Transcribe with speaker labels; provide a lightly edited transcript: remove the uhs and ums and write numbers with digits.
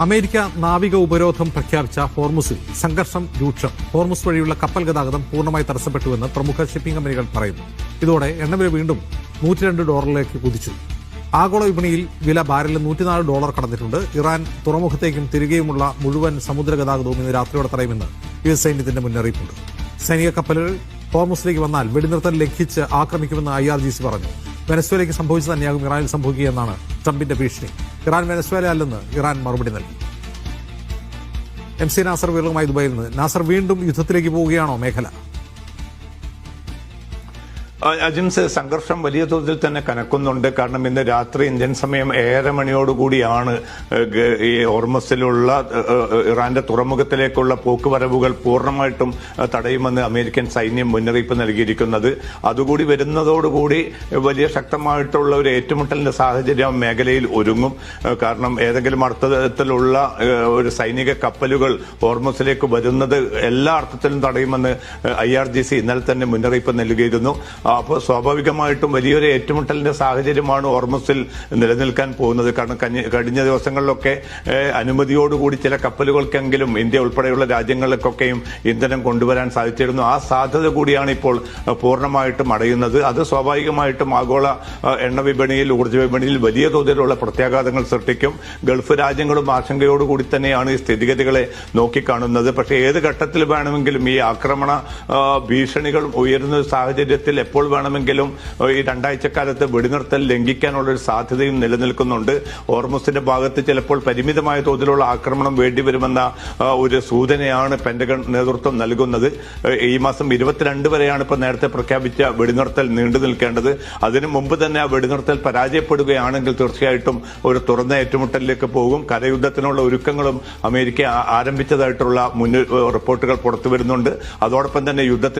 Speaker 1: America നാവിക ഉപരോധം പ്രഖ്യാപിച്ച ഹോർമുസിൽ സംഘർഷം രൂക്ഷം. ഹോർമുസ് വഴിയുള്ള കപ്പൽ ഗതാഗതം പൂർണ്ണമായി തടസ്സപ്പെട്ടുവെന്ന് പ്രമുഖ ഷിപ്പിംഗ് കമ്പനികൾ പറയുന്നു. ഇതോടെ എണ്ണവില വീണ്ടും $102 കുതിച്ചു. ആഗോള വിപണിയിൽ വില ബാരലിന് $104 കടന്നിട്ടുണ്ട്. ഇറാൻ തുറമുഖത്തേക്കും തിരികെയുമുള്ള മുഴുവൻ സമുദ്ര ഗതാഗതവും ഇന്ന് രാത്രിയോടെ തടയുമെന്ന് യുഎസ് സൈന്യത്തിന്റെ മുന്നറിയിപ്പുണ്ട്. സൈനിക കപ്പലുകൾ ഹോർമുസിലേക്ക് വന്നാൽ വെടിനിർത്തൽ ലംഘിച്ച് ആക്രമിക്കുമെന്ന് IRGC പറഞ്ഞു. വെനസ്വേലയ്ക്ക് സംഭവിച്ചു തന്നെയാകും ഇറാനിൽ സംഭവിക്കുകയെന്നാണ് ട്രംപിന്റെ ഭീഷണി. ഇറാൻ വെനസ്വേല അല്ലെന്ന് ഇറാൻ മറുപടി നൽകി. MC നാസർ വിവരങ്ങളുമായി ദുബായിൽ നിന്ന്. നാസർ, വീണ്ടും യുദ്ധത്തിലേക്ക് പോവുകയാണോ മേഖല?
Speaker 2: അജിംസ്, സംഘർഷം വലിയ തോതിൽ തന്നെ കനക്കുന്നുണ്ട്. കാരണം ഇന്ന് രാത്രി ഇന്ത്യൻ സമയം 7:30 മണിയോടുകൂടിയാണ് ഈ ഹോർമസിലുള്ള ഇറാന്റെ തുറമുഖത്തിലേക്കുള്ള പോക്കുവരവുകൾ പൂർണ്ണമായിട്ടും തടയുമെന്ന് അമേരിക്കൻ സൈന്യം മുന്നറിയിപ്പ് നൽകിയിരിക്കുന്നത്. അതുകൂടി വരുന്നതോടുകൂടി വലിയ ശക്തമായിട്ടുള്ള ഒരു ഏറ്റുമുട്ടലിന്റെ സാഹചര്യം മേഖലയിൽ ഒരുങ്ങും. കാരണം ഏതെങ്കിലും അർത്ഥത്തിലുള്ള ഒരു സൈനിക കപ്പലുകൾ ഹോർമസിലേക്ക് വരുന്നത് എല്ലാ അർത്ഥത്തിലും തടയുമെന്ന് IRGC ഇന്നലെ തന്നെ മുന്നറിയിപ്പ് നൽകിയിരുന്നു. അപ്പോൾ സ്വാഭാവികമായിട്ടും വലിയൊരു ഏറ്റുമുട്ടലിന്റെ സാഹചര്യമാണ് ഹോർമസിൽ നിലനിൽക്കാൻ പോകുന്നത്. കാരണം കഴിഞ്ഞ ദിവസങ്ങളിലൊക്കെ അനുമതിയോടുകൂടി ചില കപ്പലുകൾക്കെങ്കിലും ഇന്ത്യ ഉൾപ്പെടെയുള്ള രാജ്യങ്ങളിലേക്കൊക്കെയും ഇന്ധനം കൊണ്ടുവരാൻ സാധിച്ചിരുന്നു. ആ സാധ്യത കൂടിയാണ് ഇപ്പോൾ പൂർണ്ണമായിട്ടും അടയുന്നത്. അത് സ്വാഭാവികമായിട്ടും ആഗോള എണ്ണ വിപണിയിൽ, ഊർജ്ജ വിപണിയിൽ വലിയ തോതിലുള്ള പ്രത്യാഘാതങ്ങൾ സൃഷ്ടിക്കും. ഗൾഫ് രാജ്യങ്ങളും ആശങ്കയോടുകൂടി തന്നെയാണ് ഈ സ്ഥിതിഗതികളെ നോക്കിക്കാണുന്നത്. പക്ഷേ ഏത് ഘട്ടത്തിൽ വേണമെങ്കിലും ഈ ആക്രമണ ഭീഷണികൾ ഉയരുന്ന സാഹചര്യത്തിൽ എപ്പോൾ വേണമെങ്കിലും ഈ 2 ആഴ്ചക്കാലത്ത് വെടിനിർത്തൽ ലംഘിക്കാനുള്ള ഒരു സാധ്യതയും നിലനിൽക്കുന്നുണ്ട്. ഹോർമുസിന്റെ ഭാഗത്ത് ചിലപ്പോൾ പരിമിതമായ തോതിലുള്ള ആക്രമണം വേണ്ടിവരുമെന്ന ഒരു സൂചനയാണ് പെന്റഗൺ നേതൃത്വം നൽകുന്നത്. ഈ മാസം 22 വരെയാണ് ഇപ്പോൾ നേരത്തെ പ്രഖ്യാപിച്ച വെടിനിർത്തൽ നീണ്ടു നിൽക്കേണ്ടത്. അതിനു മുമ്പ് തന്നെ ആ വെടിനിർത്തൽ പരാജയപ്പെടുകയാണെങ്കിൽ തീർച്ചയായിട്ടും ഒരു തുറന്ന ഏറ്റുമുട്ടലിലേക്ക് പോകും. കരയുദ്ധത്തിനുള്ള ഒരുക്കങ്ങളും അമേരിക്ക ആരംഭിച്ചതായിട്ടുള്ള റിപ്പോർട്ടുകൾ പുറത്തുവരുന്നുണ്ട്. അതോടൊപ്പം തന്നെ യുദ്ധത്തിൽ